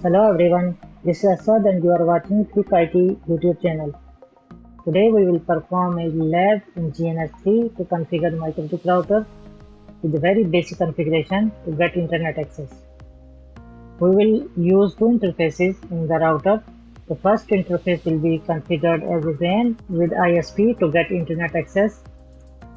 Hello everyone, this is Asad and you are watching Quick IT YouTube channel. Today we will perform a lab in GNS3 to configure MikroTik router with a very basic configuration to get internet access. We will use two interfaces in the router. The first interface will be configured as a WAN with ISP to get internet access.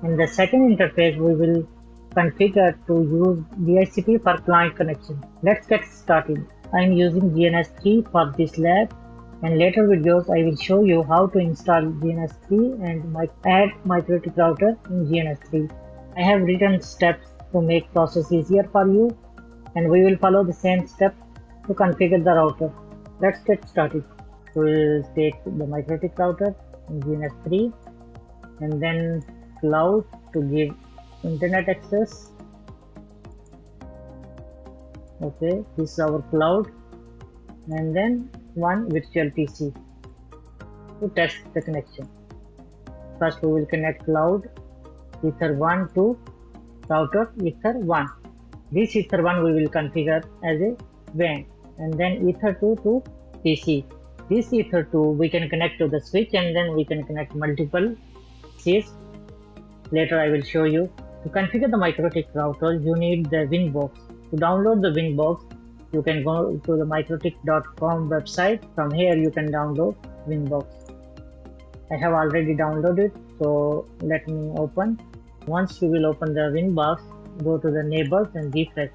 In the second interface we will configure to use DHCP for client connection. Let's get started. I am using GNS3 for this lab, and later videos I will show you how to install GNS3 and add MikroTik router in GNS3. I have written steps to make process easier for you, and we will follow the same steps to configure the router. Let's get started. We will take the MikroTik router in GNS3 and then cloud to give internet access. Okay, this is our cloud, and then one virtual PC to test the connection. First we will connect cloud ether 1 to router ether 1. This ether 1 we will configure as a WAN, and then ether 2 to PC. This ether 2 we can connect to the switch, and then we can connect multiple PCs. Later I will show you. To configure the MikroTik router, you need the WinBox. To download the WinBox, you can go to the mikrotik.com website. From here you can download WinBox. I have already downloaded, so let me open. Once you will open the WinBox, go to the neighbors and refresh.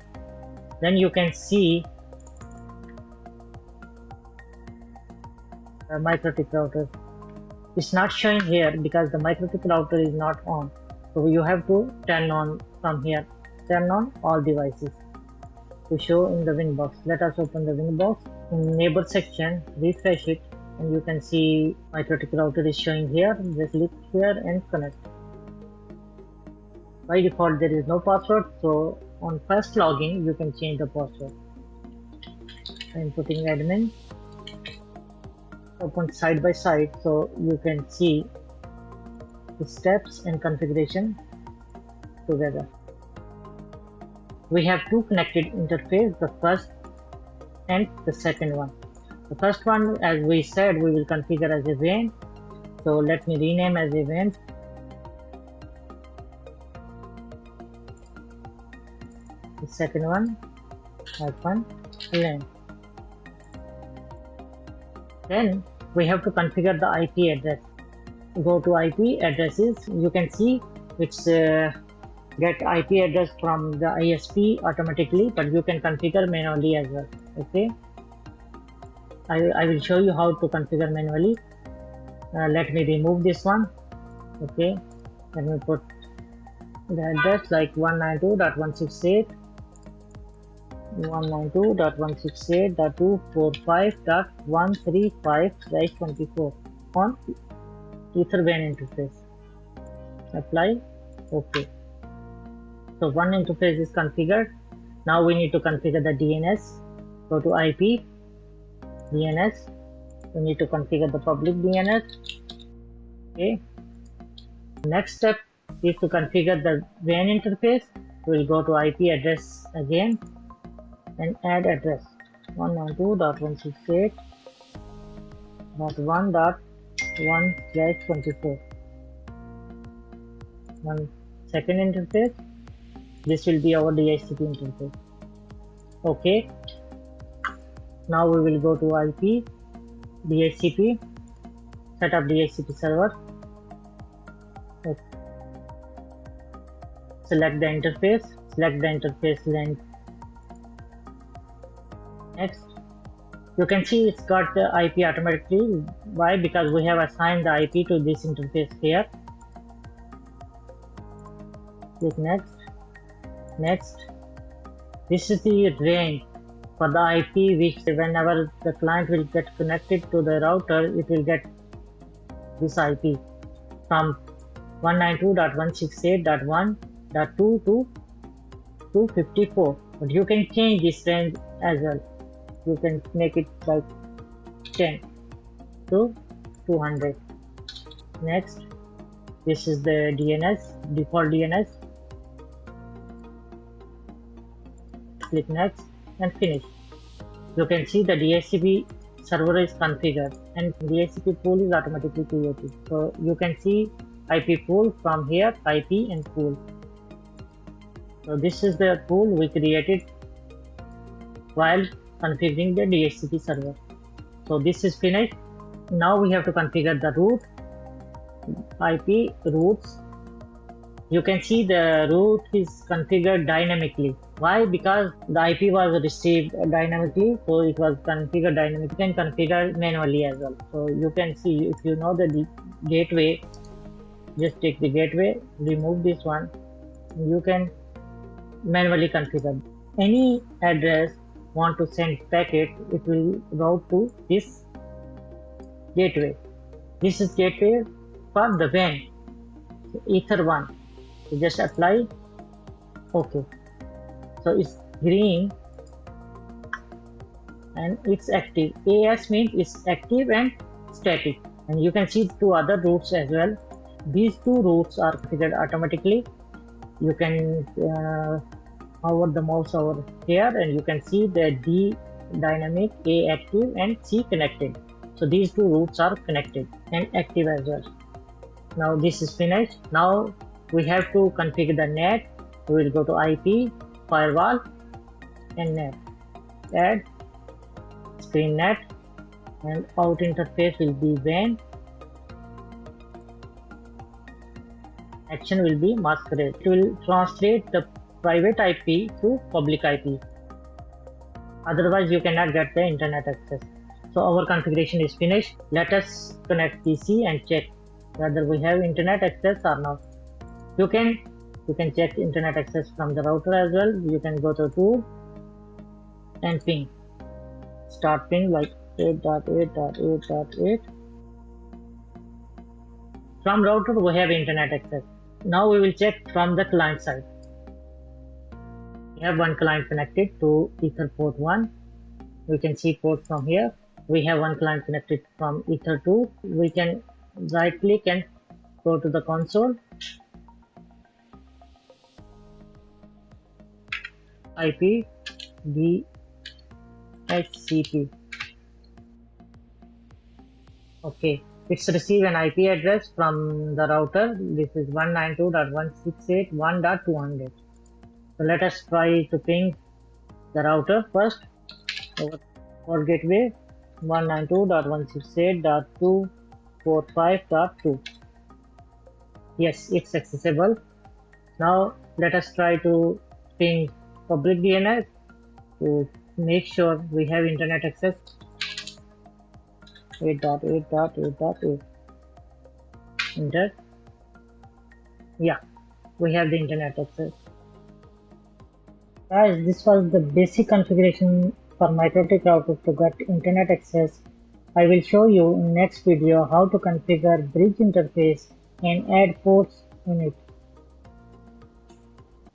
Then you can see the MikroTik router. It's not showing here because the MikroTik router is not on. So you have to turn on from here. Turn on all devices to show in the WinBox. Let us open the WinBox. In neighbor section, refresh it, and you can see MikroTik router is showing here. Just click here and connect. By default there is no password, so on first login you can change the password. I'm putting admin. Open side by side so you can see the steps and configuration together. We have two connected interfaces, the first and the second one. The first one, as we said, we will configure as a WAN. So let me rename as a WAN. The second one, LAN. Then we have to configure the IP address. Go to IP addresses. You can see it's get IP address from the ISP automatically, but you can configure manually as well. Okay, I will show you how to configure manually. Let me remove this one. Okay, let me put the address like 192.168.168.245.135/24 on ether WAN interface. Apply. Okay. So one interface is configured. Now we need to configure the DNS. Go to IP, DNS. We need to configure the public DNS. Okay. Next step is to configure the WAN interface. We'll go to IP address again and add address 192.168.1.1/24. One second interface. This will be our DHCP interface. Okay. Now we will go to IP, DHCP, set up DHCP server. Okay. Select the interface. Select the interface length. Next, you can see it's got the IP automatically. Why? Because we have assigned the IP to this interface here. Click next. Next, this is the range for the IP, which whenever the client will get connected to the router, it will get this IP from 192.168.1.2 to 254. But you can change this range as well. You can make it like 10 to 200. Next, this is the DNS, default DNS. Click next and finish. You can see the DHCP server is configured and DHCP pool is automatically created. So you can see IP pool from here, IP and pool. So this is the pool we created while configuring the DHCP server. So this is finished. Now we have to configure the root, IP routes. You can see the root is configured dynamically. Why? Because the IP was received dynamically, so it was configured dynamically. You can configure manually as well. So you can see, if you know the gateway, just take the gateway, remove this one, you can manually configure. Any address want to send packet, it will route to this gateway. This is gateway for the WAN, Ether 1. So just apply OK. So it's green and it's active. AS means it's active and static. And you can see two other routes as well. These two routes are configured automatically. You can hover the mouse over here and you can see the D dynamic, A active and C connected. So these two routes are connected and active as well. Now this is finished. Now we have to configure the NAT. We will go to IP, firewall and NAT. Add screen NAT and out interface will be WAN. Action will be masquerade. It will translate the private IP to public IP. Otherwise you cannot get the internet access. So our configuration is finished. Let us connect PC and check whether we have internet access or not. You can check internet access from the router as well. You can go to tool and ping. Start ping like 8.8.8.8. From router we have internet access. Now we will check from the client side. We have one client connected to Ether port 1. We can see port from here. We have one client connected from Ether 2. We can right click and go to the console. IP DHCP. Okay, it's receive an IP address from the router. This is 192.168.1.200. So let us try to ping the router first over gateway 192.168.245.2. Yes, it's accessible. Now let us try to ping public DNS to make sure we have internet access. 8.8.8.8. Enter. Yeah, we have the internet access. Guys, this was the basic configuration for MikroTik router to get internet access. I will show you in next video how to configure bridge interface and add ports in it.